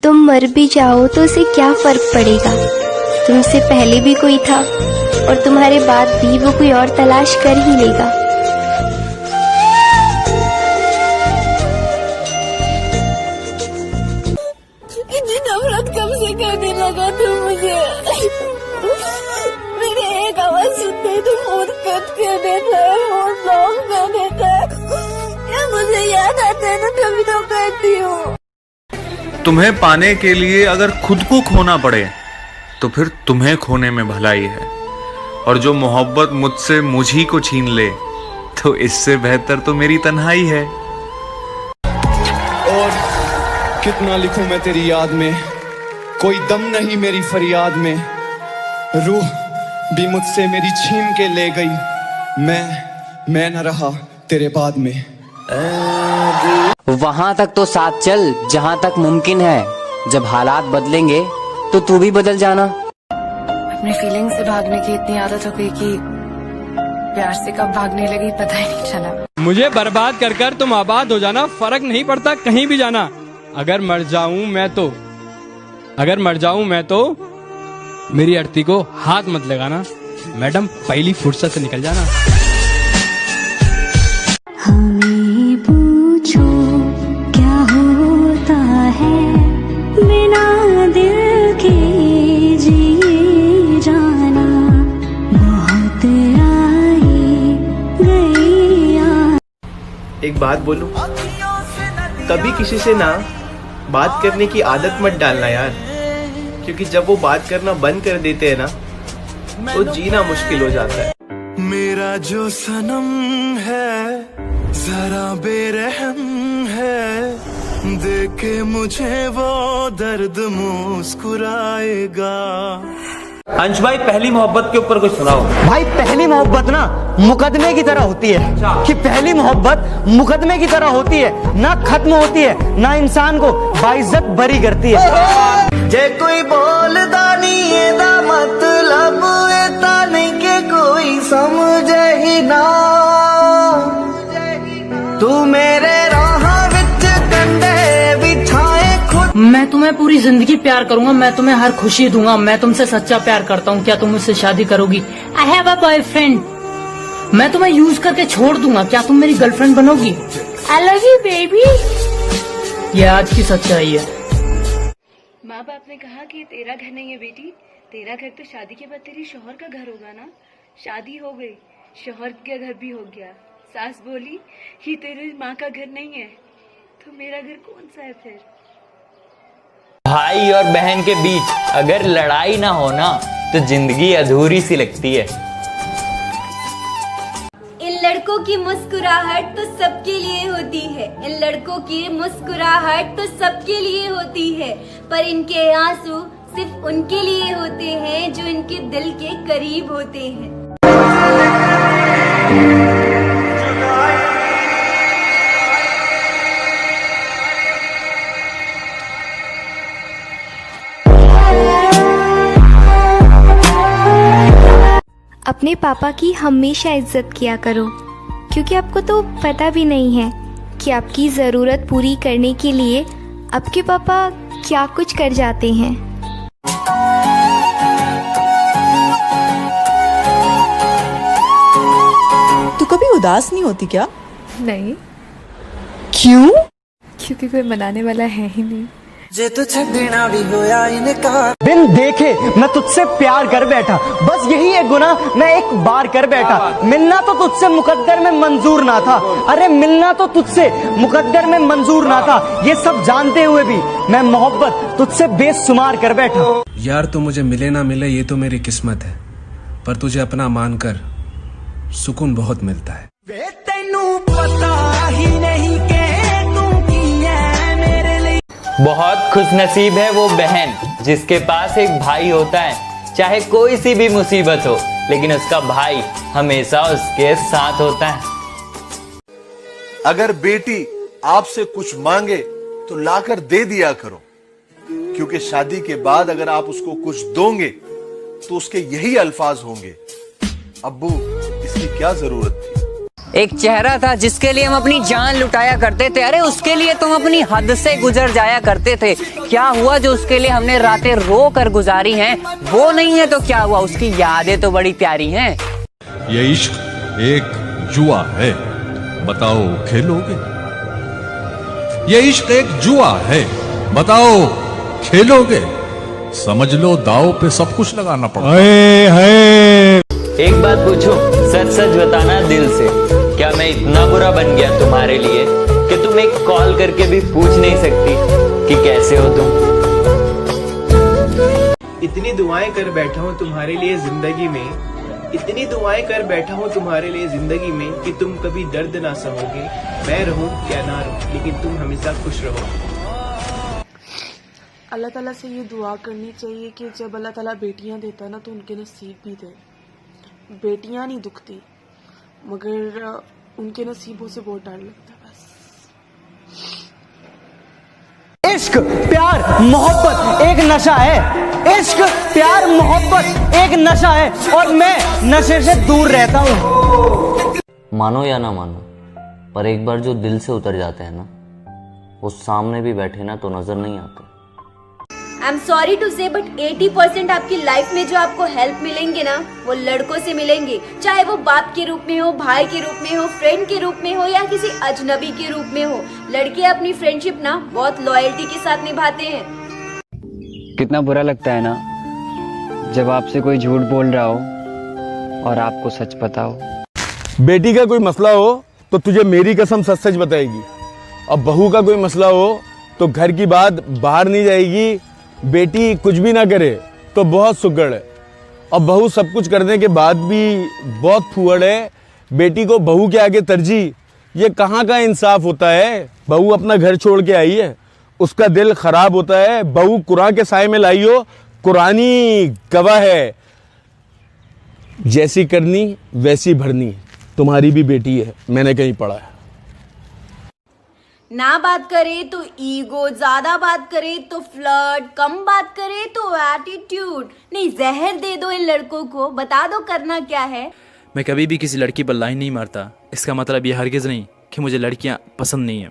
तुम मर भी जाओ तो उसे क्या फर्क पड़ेगा। तुमसे पहले भी कोई था और तुम्हारे बाद भी वो कोई और तलाश कर ही लेगा। इतनी नफरत कब से करने लगा तू मुझे। मेरे एक आवाज सुनते ही तू फोन कट कर देता है, फोन ब्लॉक कर देता है। या मुझे याद आता है ना तभी तो करती हूँ। तुम्हें पाने के लिए अगर खुद को खोना पड़े तो फिर तुम्हें खोने में भलाई है। और जो मोहब्बत मुझसे मुझी को छीन ले तो इससे बेहतर तो मेरी तन्हाई है। और कितना लिखूं मैं तेरी याद में, कोई दम नहीं मेरी फरियाद में। रूह भी मुझसे मेरी छीन के ले गई, मैं न रहा तेरे बाद में। वहां तक तो साथ चल जहां तक मुमकिन है। जब हालात बदलेंगे तो तू भी बदल जाना। अपने फीलिंग से भागने की इतनी आदत हो गई कि प्यार से कब भागने लगी पता ही नहीं चला। मुझे बर्बाद कर कर तुम आबाद हो जाना, फर्क नहीं पड़ता कहीं भी जाना। अगर मर जाऊं मैं तो मेरी अर्थी को हाथ मत लगाना। मैडम पहली फुर्सत से निकल जाना। हमें पूछो क्या होता है बिना दिल के जिए जाना। बहुत आए गए। एक बात बोलूं, कभी किसी से ना बात करने की आदत मत डालना यार, क्योंकि जब वो बात करना बंद कर देते हैं ना तो जीना मुश्किल हो जाता है। मेरा जो सनम है जरा बेरहम है, देखे मुझे वो दर्द मुस्कुराएगा। अंश भाई, पहली मोहब्बत के ऊपर कुछ सुनाओ। भाई पहली मोहब्बत ना मुकदमे की तरह होती है। कि पहली मोहब्बत मुकदमे की तरह होती है, ना खत्म होती है ना इंसान को बाइज्जत बरी करती है। जे कोई बोलदा नहीं एदा मतलब एता नहीं के कोई समझे ही ना। तू मेरे राह विच कंडे बिछाए खुद। मैं तुम्हें पूरी जिंदगी प्यार करूंगा, मैं तुम्हें हर खुशी दूंगा। मैं तुमसे सच्चा प्यार करता हूँ। क्या तुम मुझसे शादी करोगी? I have a boyfriend. मैं तुम्हें यूज करके छोड़ दूंगा, क्या तुम मेरी गर्लफ्रेंड बनोगी? I love you baby. ये आज की सच्चाई है। माँ बाप ने कहा कि तेरा घर नहीं है बेटी, तेरा घर तो शादी के बाद तेरी शौहर का घर होगा ना। शादी हो गई, शौहर का घर भी हो गया। सास बोली ये तेरी माँ का घर नहीं है, तो मेरा घर कौन सा है फिर? भाई और बहन के बीच अगर लड़ाई ना हो ना तो जिंदगी अधूरी सी लगती है। इन लड़कों की मुस्कुराहट तो सबके लिए होती है, इन लड़कों की मुस्कुराहट तो सबके लिए होती है, पर इनके आंसू सिर्फ उनके लिए होते हैं जो इनके दिल के करीब होते हैं। अपने पापा की हमेशा इज्जत किया करो, क्योंकि आपको तो पता भी नहीं है कि आपकी ज़रूरत पूरी करने के लिए आपके पापा क्या कुछ कर जाते हैं। तू कभी उदास नहीं होती क्या? नहीं। क्यों? क्योंकि कोई मनाने वाला है ही नहीं। जे तो छड़ना भी होया इनकार। बिन देखे मैं तुझसे प्यार कर बैठा, बस यही एक गुनाह मैं एक बार कर बैठा। मिलना तो तुझसे मुकद्दर में मंजूर ना था, अरे मिलना तो तुझसे मुकद्दर में मंजूर ना था। ये सब जानते हुए भी मैं मोहब्बत तुझसे बेशुमार कर बैठा। यार तो मुझे मिले ना मिले ये तो मेरी किस्मत है, पर तुझे अपना मानकर सुकून बहुत मिलता है। तेनू पता ही नहीं के बहुत खुशनसीब है वो बहन जिसके पास एक भाई होता है। चाहे कोई सी भी मुसीबत हो लेकिन उसका भाई हमेशा उसके साथ होता है। अगर बेटी आपसे कुछ मांगे तो लाकर दे दिया करो, क्योंकि शादी के बाद अगर आप उसको कुछ दोगे तो उसके यही अल्फाज होंगे, अब्बू इसकी क्या जरूरत थी। एक चेहरा था जिसके लिए हम अपनी जान लुटाया करते थे। अरे उसके लिए तुम अपनी हद से गुजर जाया करते थे। क्या हुआ जो उसके लिए हमने रातें रो कर गुजारी हैं, वो नहीं है तो क्या हुआ, उसकी यादें तो बड़ी प्यारी हैं। ये इश्क एक जुआ है, बताओ खेलोगे? ये इश्क एक जुआ है, बताओ खेलोगे? समझ लो दाव पे सब कुछ लगाना पड़ता है। एक बात पूछूं, सच सच बताना दिल से, क्या मैं इतना बुरा बन गया तुम्हारे लिए कि तुम एक कॉल करके भी पूछ नहीं सकती कि कैसे हो तुम? इतनी दुआएं कर बैठा हूँ तुम्हारे लिए जिंदगी में, इतनी दुआएं कर बैठा हूँ तुम्हारे लिए जिंदगी में कि तुम कभी दर्द ना सहोगे। मैं रहूं या ना रहूं लेकिन तुम हमेशा खुश रहो। अल्लाह ताला से ये दुआ करनी चाहिए कि जब अल्लाह ताला बेटियां देता है ना तो उनके नसीब भी दे। बेटियां नहीं दुखती मगर उनके नसीबों से बहुत डर लगता है बस। इश्क प्यार मोहब्बत एक नशा है। इश्क प्यार मोहब्बत एक नशा है और मैं नशे से दूर रहता हूँ। मानो या ना मानो, पर एक बार जो दिल से उतर जाते हैं ना, वो सामने भी बैठे ना तो नजर नहीं आते। आई एम सॉरी टू से बट 80% आपकी लाइफ में जो आपको हेल्प मिलेंगे ना वो लड़कों से मिलेंगे, चाहे वो बाप के रूप में हो, भाई के रूप में हो, फ्रेंड के रूप में हो या किसी अजनबी के रूप में हो। लड़के अपनी फ्रेंडशिप ना बहुत लॉयल्टी के साथ निभाते हैं। कितना बुरा लगता है ना जब आपसे कोई झूठ बोल रहा हो और आपको सच पता हो। बेटी का कोई मसला हो तो तुझे मेरी कसम सच सच बताएगी, अब बहू का कोई मसला हो तो घर की बात बाहर नहीं जाएगी। बेटी कुछ भी ना करे तो बहुत सुगड़ है और बहू सब कुछ करने के बाद भी बहुत फुअड़ है। बेटी को बहू के आगे तरजीह, ये कहाँ का इंसाफ होता है? बहू अपना घर छोड़ के आई है, उसका दिल खराब होता है। बहू कुरान के साए में लाई हो, कुरानी गवाह है, जैसी करनी वैसी भरनी। तुम्हारी भी बेटी है, मैंने कहीं पढ़ा है। ना बात करे तो ईगो, ज्यादा बात करे तो फ्लर्ट, कम बात करे तो एटीट्यूड। नहीं, जहर दे दो इन लड़कों को, बता दो करना क्या है। मैं कभी भी किसी लड़की पर लाइन नहीं मारता। इसका मतलब ये हरगिज़ नहीं कि मुझे लड़कियां पसंद नहीं हैं,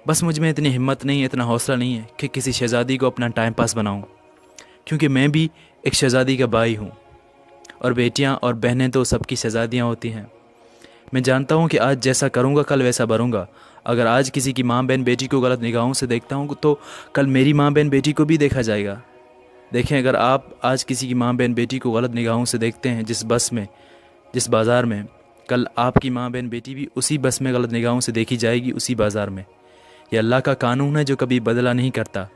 बस मुझ में इतनी हिम्मत नहीं है, इतना हौसला नहीं है कि किसी शहज़ादी को अपना टाइम पास बनाऊं, क्योंकि मैं भी एक शहज़ादी का भाई हूं और बेटियां और बहनें तो सबकी शहज़ादियां होती हैं। मैं जानता हूं कि आज जैसा करूंगा कल वैसा भरूंगा। अगर आज किसी की माँ बहन बेटी को गलत निगाहों से देखता हूँ तो कल मेरी माँ बहन बेटी को भी देखा जाएगा। देखें, अगर आप आज किसी की माँ बहन बेटी को गलत निगाहों से देखते हैं जिस बस में, जिस बाज़ार में, कल आपकी माँ बहन बेटी भी उसी बस में गलत निगाहों से देखी जाएगी, उसी बाज़ार में। ये अल्लाह का कानून है जो कभी बदला नहीं करता।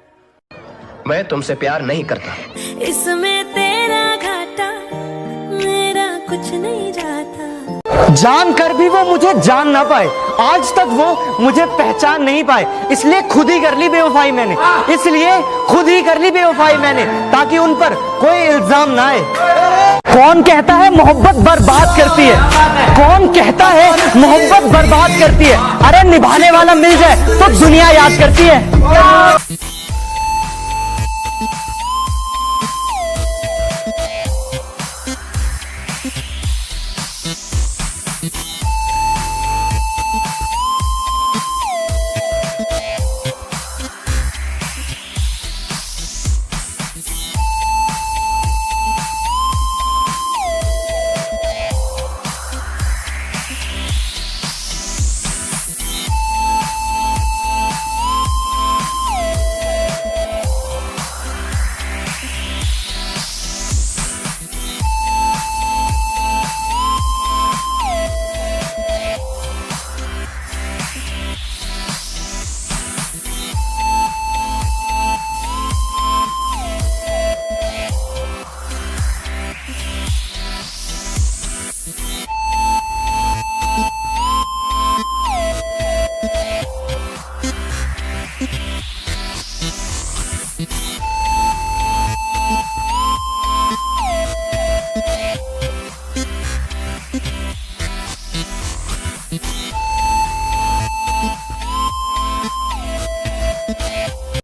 मैं तुमसे प्यार नहीं करता। इसमें तेरा घाटा, मेरा कुछ नहीं जाता। जान कर भी वो मुझे जान ना पाए, आज तक वो मुझे पहचान नहीं पाए, इसलिए खुद ही कर ली बेवफाई मैंने, इसलिए खुद ही कर ली बेवफाई मैंने, ताकि उन पर कोई इल्जाम ना आए। कौन कहता है मोहब्बत बर्बाद करती है? कौन कहता है मोहब्बत बर्बाद करती है? अरे निभाने वाला मिल जाए तो दुनिया याद करती है।